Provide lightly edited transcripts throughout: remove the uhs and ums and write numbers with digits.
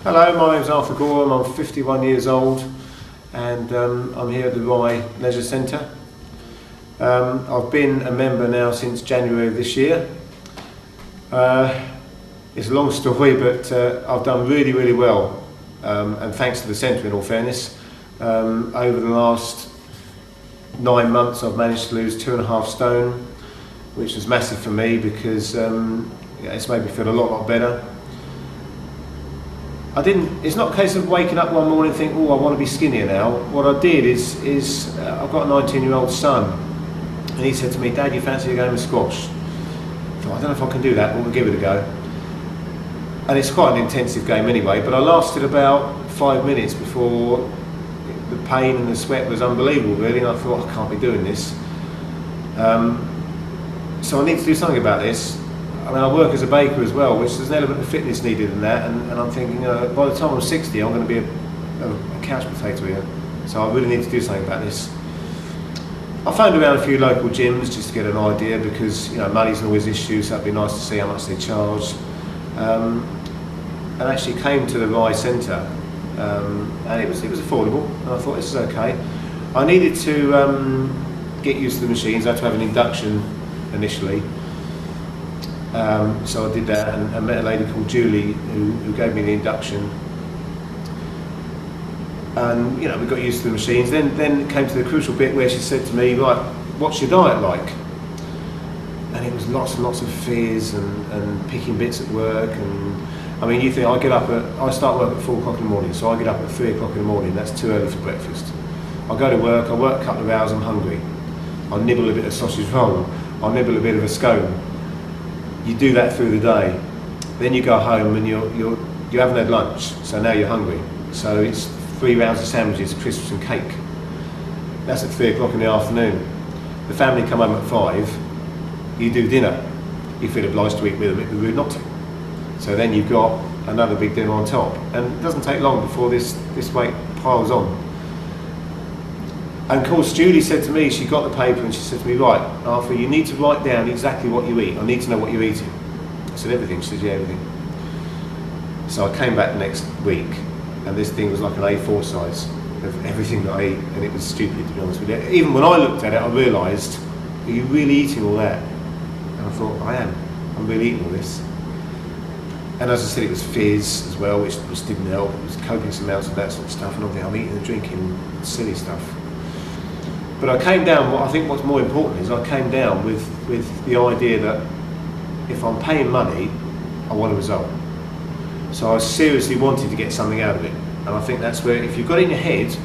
Hello, my name's Arthur Gorham. I'm 51 years old and I'm here at the Rye Leisure Centre. I've been a member now since January of this year. It's a long story, but I've done really well, and thanks to the centre in all fairness. Over the last 9 months I've managed to lose 2.5 stone, which was massive for me because it's made me feel a lot better. It's not a case of waking up one morning and think, oh, I want to be skinnier now. What I did is I've got a 19-year-old son, and he said to me, Dad, you fancy a game of squash? I thought, I don't know if I can do that, but we'll give it a go. And it's quite an intensive game anyway, but I lasted about 5 minutes before the pain and the sweat was unbelievable really, and I thought, I can't be doing this. So I need to do something about this. I mean, I work as a baker as well, which there's an element of fitness needed in that, and I'm thinking, by the time I'm 60, I'm going to be a couch potato here, so I really need to do something about this. I phoned around a few local gyms just to get an idea, because money's always an issue, so it'd be nice to see how much they charge. And actually came to the Rye Centre, and it was affordable, and I thought, this is okay. I needed to get used to the machines. I had to have an induction initially. So I did that and met a lady called Julie who gave me the induction, and we got used to the machines. Then it came to the crucial bit where she said to me, right, what's your diet like? And it was lots and lots of fears and picking bits at work. And I mean, you think I start work at 4 o'clock in the morning, so I get up at 3 o'clock in the morning. That's too early for breakfast. I go to work, I work a couple of hours, I'm hungry. I'll nibble a bit of sausage roll, I'll nibble a bit of a scone. You do that through the day, then you go home and you haven't had lunch, so now you're hungry. So it's 3 rounds of sandwiches, crisps and cake. That's at 3 o'clock in the afternoon. The family come home at 5, you do dinner. You feel obliged to eat with them, it'd be rude not to. So then you've got another big dinner on top, and it doesn't take long before this weight piles on. And of course, Julie said to me, she got the paper and she said to me, right, Arthur, you need to write down exactly what you eat. I need to know what you're eating. I said, everything? She said, yeah, everything. So I came back the next week, and this thing was like an A4 size of everything that I eat, and it was stupid, to be honest with you. Even when I looked at it, I realised, are you really eating all that? And I thought, I am. I'm really eating all this. And as I said, it was fizz as well, which didn't help. It was copious amounts of that sort of stuff, and I'm eating and drinking silly stuff. But I came down, I think what's more important is I came down with the idea that if I'm paying money, I want a result. So I seriously wanted to get something out of it. And I think that's where, if you've got it in your head,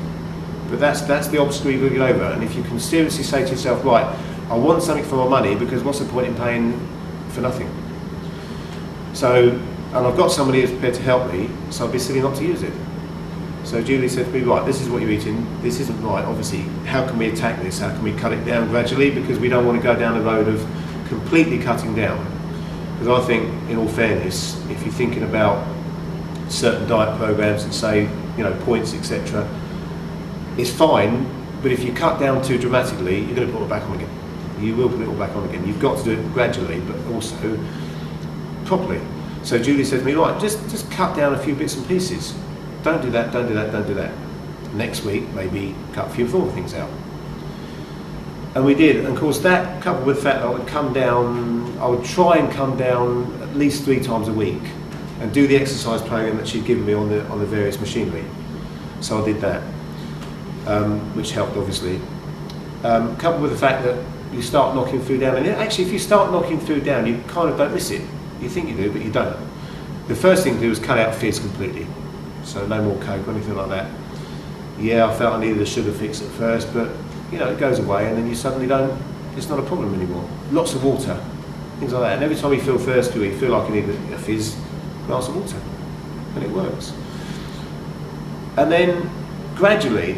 but that's the obstacle you've got to get over. And if you can seriously say to yourself, right, I want something for my money, because what's the point in paying for nothing? So, and I've got somebody who's prepared to help me, so I'd be silly not to use it. So Julie said to me, right, this is what you're eating, this isn't right, obviously, how can we attack this, how can we cut it down gradually, because we don't want to go down the road of completely cutting down. Because I think, in all fairness, if you're thinking about certain diet programs and say, points, etc., it's fine, but if you cut down too dramatically, you're going to put it back on again. You will put it all back on again. You've got to do it gradually, but also properly. So Julie said to me, right, just cut down a few bits and pieces. Don't do that, don't do that, don't do that. Next week, maybe cut a few more things out. And we did, and of course that, coupled with the fact that I would try and come down at least 3 times a week and do the exercise program that she'd given me on the various machinery. So I did that, which helped obviously. Coupled with the fact that you start knocking food down, and actually if you start knocking food down, you kind of don't miss it. You think you do, but you don't. The first thing to do is cut out fizz completely. So no more Coke or anything like that. Yeah, I felt I needed a sugar fix at first, but it goes away, and then you suddenly it's not a problem anymore. Lots of water, things like that. And every time you feel thirsty or you feel like you need a fizz, glass of water, and it works. And then gradually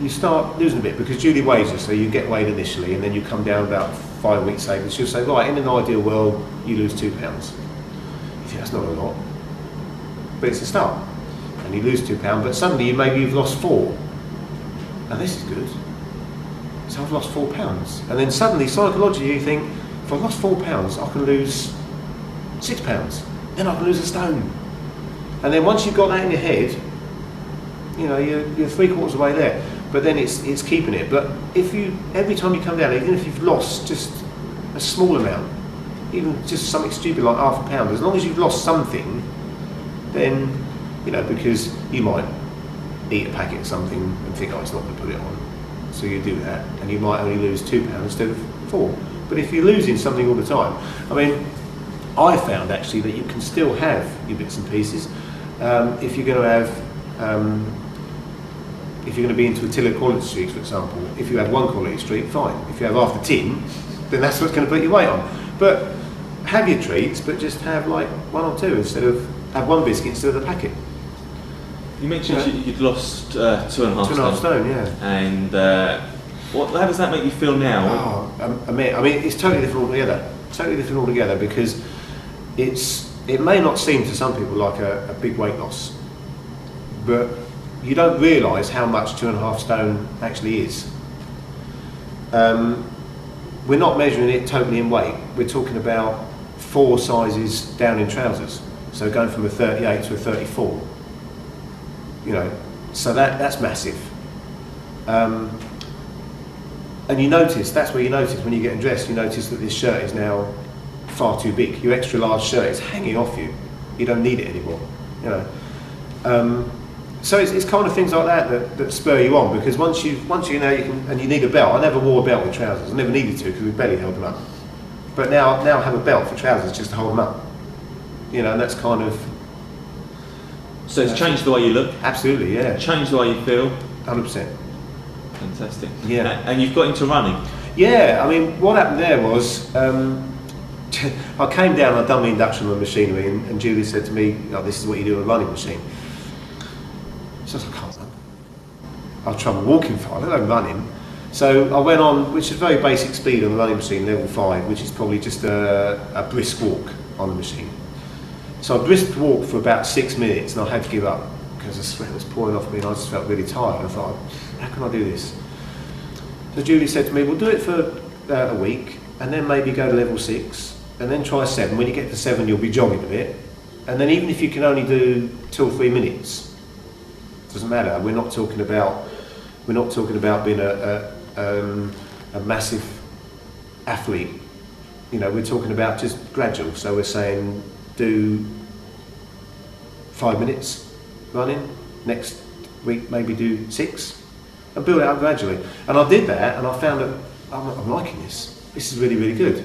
you start losing a bit, because Julie weighs you, so you get weighed initially, and then you come down about 5 weeks later, and she'll say, right, in an ideal world, you lose 2 pounds. You think that's not a lot, but it's a start. And you lose 2 pounds, but suddenly you've lost 4. Now this is good. So I've lost 4 pounds. And then suddenly, psychologically, you think, if I've lost 4 pounds, I can lose 6 pounds. Then I can lose a stone. And then once you've got that in your head, you know, you're 3/4 of the way there. But then it's keeping it. But if you, every time you come down, even if you've lost just a small amount, even just something stupid like half a pound, as long as you've lost something, then, you know, because you might eat a packet of something and think, oh, it's not going to put it on. So you do that, and you might only lose £2 instead of 4. But if you're losing something all the time, I mean, I found actually that you can still have your bits and pieces if you're going to have, if you're going to be into a till of quality streaks, for example. If you have one quality streak, fine. If you have half the tin, then that's what's going to put your weight on. But have your treats, but just have like 1 or 2 instead of, have 1 biscuit instead of the packet. You mentioned you'd lost 2.5 stone, yeah. And how does that make you feel now? Oh, I mean, it's totally different altogether. Totally different altogether, because it may not seem to some people like a big weight loss, but you don't realise how much 2.5 stone actually is. We're not measuring it totally in weight. We're talking about 4 sizes down in trousers. So going from a 38 to a 34. You know, so that's massive. And you notice, that's where you notice when you're getting dressed, you notice that this shirt is now far too big. Your extra large shirt is hanging off you. You don't need it anymore, you know. So it's kind of things like that spur you on, because once you know you can, and you need a belt. I never wore a belt with trousers. I never needed to, because we barely held them up. But now I have a belt for trousers just to hold them up. You know, and that's kind of. So it's changed the way you look. Absolutely, yeah. Changed the way you feel. 100%. Fantastic. Yeah. And you've got into running. Yeah. I mean, what happened there was. I came down, I'd done my induction on the machinery, and Julie said to me, oh, this is what you do on a running machine. So I was like, I can't run. I had trouble walking far, let alone running. So I went on, which is very basic speed on the running machine, level 5, which is probably just a brisk walk on the machine. So I brisk walked for about 6 minutes, and I had to give up because the sweat was pouring off me, and I just felt really tired. I thought, how can I do this? So Julie said to me, well, do it for a week, and then maybe go to level 6, and then try 7. When you get to 7, you'll be jogging a bit, and then even if you can only do 2 or 3 minutes, it doesn't matter. We're not talking about being a massive athlete. You know, we're talking about just gradual. So we're saying do 5 minutes running. Next week maybe do 6, and build it up gradually. And I did that, and I found that I'm liking this. This is really, really good.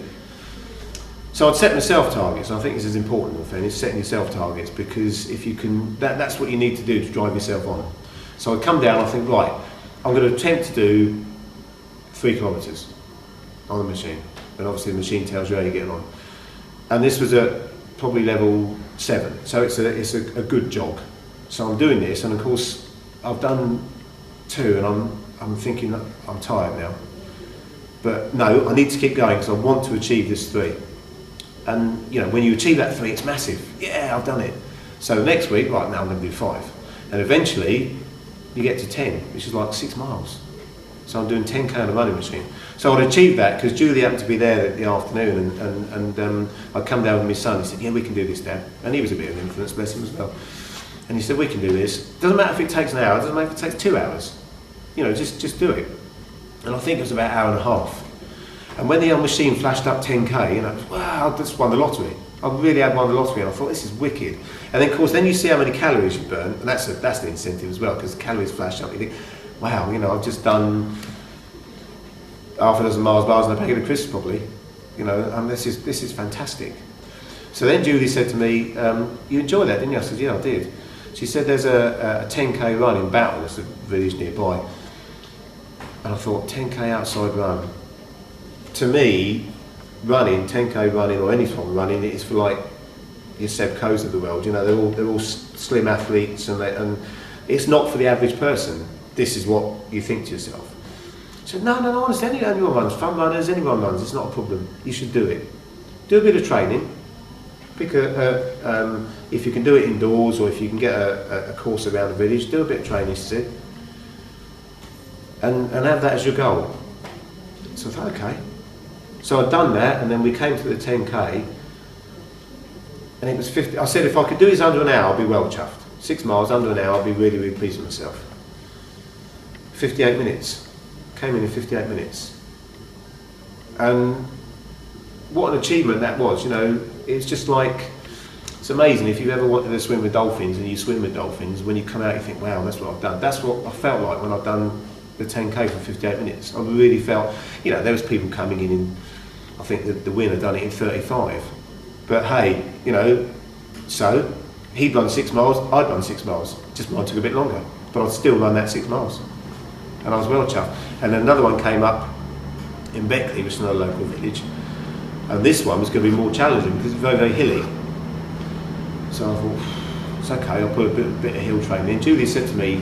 So I'd set myself targets, and I think this is important, my friend, is setting yourself targets, because if you can, that's what you need to do to drive yourself on. So I'd come down, I think, right, I'm going to attempt to do 3 kilometres on the machine, and obviously the machine tells you how you're getting on. And this was at probably level 7, so it's a good jog. So I'm doing this, and of course I've done 2, and I'm thinking that I'm tired now. But no, I need to keep going because I want to achieve this 3. And you know, when you achieve that 3, it's massive. Yeah, I've done it. So next week, right, now I'm going to do 5. And eventually, you get to 10, which is like 6 miles. So I'm doing 10k on a running machine. So I'd achieve that because Julie happened to be there in the afternoon, and I'd come down with my son. He said, yeah, we can do this, Dad. And he was a bit of an influence, bless him as well. And he said, we can do this. Doesn't matter if it takes an hour, doesn't matter if it takes 2 hours. You know, just do it. And I think it was about an hour and a half. And when the old machine flashed up 10k, you know, wow, I just won the lottery. I really had won the lottery, and I thought, this is wicked. And then, of course, then you see how many calories you burn, and that's the incentive as well, because the calories flash up. You think, wow, you know, I've just done half a dozen Mars bars and a packet of crisps, probably. You know, and this is fantastic. So then Julie said to me, you enjoyed that, didn't you? I said, yeah, I did. She said, there's a 10k run in Battle, that's a village nearby. And I thought, 10k outside run. To me, running, 10k running, or any form of running, is for like your Seb Coes of the world. You know, they're all slim athletes, and it's not for the average person. This is what you think to yourself. I said, no, honestly, anyone runs, fun runners, anyone runs, it's not a problem. You should do it. Do a bit of training. Pick if you can do it indoors, or if you can get a course around the village, do a bit of training, she said. And have that as your goal. So I thought, okay. So I'd done that, and then we came to the 10k, and it was 50. I said if I could do this under an hour, I'd be well chuffed. 6 miles under an hour, I'd be really, really pleased with myself. 58 minutes. Came in 58 minutes. And what an achievement that was, you know. It's just like, it's amazing if you've ever wanted to swim with dolphins and you swim with dolphins, when you come out you think, wow, that's what I've done. That's what I felt like when I've done the 10k for 58 minutes. I really felt, you know, there was people coming in, I think the winner done it in 35. But hey, you know, so he'd run 6 miles, I'd run 6 miles. Just mine took a bit longer, but I'd still run that 6 miles. And I was well chuffed. And then another one came up in Beckley, which is another local village. And this one was going to be more challenging because it's very, very hilly. So I thought, it's okay, I'll put a bit of hill training in. Julie said to me,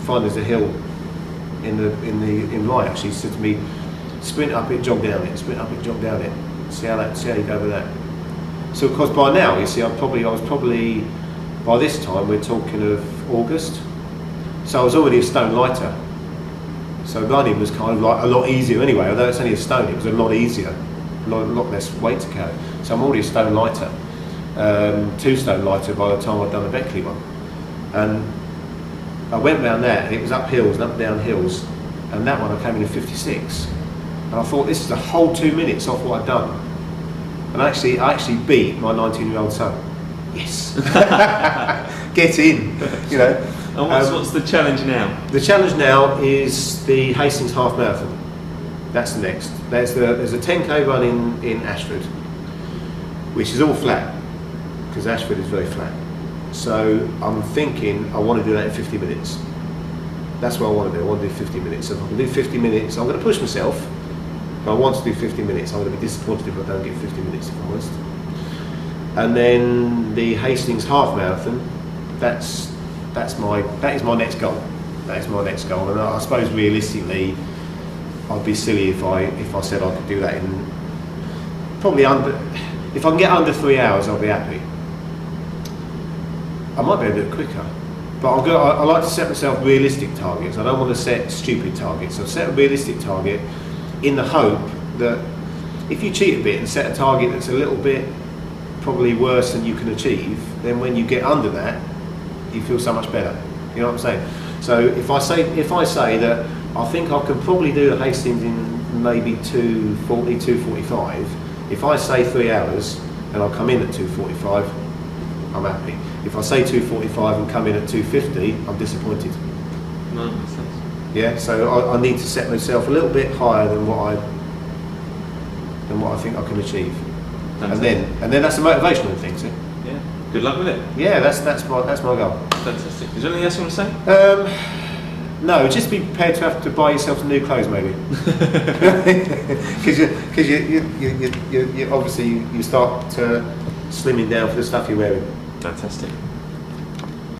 find there's a hill in Rye actually. She said to me, sprint up it, jog down it, sprint up it, jog down it. See how you go with that. So of course by now, you see, I was probably, by this time we're talking of August. So I was already a stone lighter. So running was kind of like a lot easier anyway, although it's only a stone, it was a lot easier. A lot less weight to carry. So I'm already a stone lighter, 2 stone lighter by the time I'd done the Beckley one. And I went round that, and it was up hills and up and down hills, and that one I came in 56. And I thought, this is a whole 2 minutes off what I'd done. And I actually beat my 19-year-old son. Yes. Get in, you know. And what's the challenge now? The challenge now is the Hastings Half Marathon. That's the next. There's a 10k run in Ashford, which is all flat, because Ashford is very flat. So I'm thinking I want to do that in 50 minutes. That's what I want to do. I want to do 50 minutes. So if I can do 50 minutes, I'm going to push myself, but I want to do 50 minutes. I'm going to be disappointed if I don't get 50 minutes, if I'm honest. And then the Hastings Half Marathon, that is my next goal. That is my next goal. And I suppose realistically, I'd be silly if I said I could do that in probably if I can get under 3 hours, I'll be happy. I might be able to do it quicker, but I like to set myself realistic targets. I don't want to set stupid targets. I've set a realistic target in the hope that if you cheat a bit and set a target that's a little bit probably worse than you can achieve, then when you get under that, you feel so much better. You know what I'm saying? So if I say that I think I can probably do the Hastings in maybe 2:40, 2:45. If I say 3 hours and I come in at 2:45, I'm happy. If I say 2:45 and come in at 2:50, I'm disappointed. No, makes sense. Yeah, so I need to set myself a little bit higher than what I think I can achieve. And then that's a motivational thing, see? Yeah. Good luck with it. Yeah, that's my goal. Fantastic. Is there anything else you want to say? No, just be prepared to have to buy yourself some new clothes, maybe. Because you obviously you start slimming down for the stuff you're wearing. Fantastic.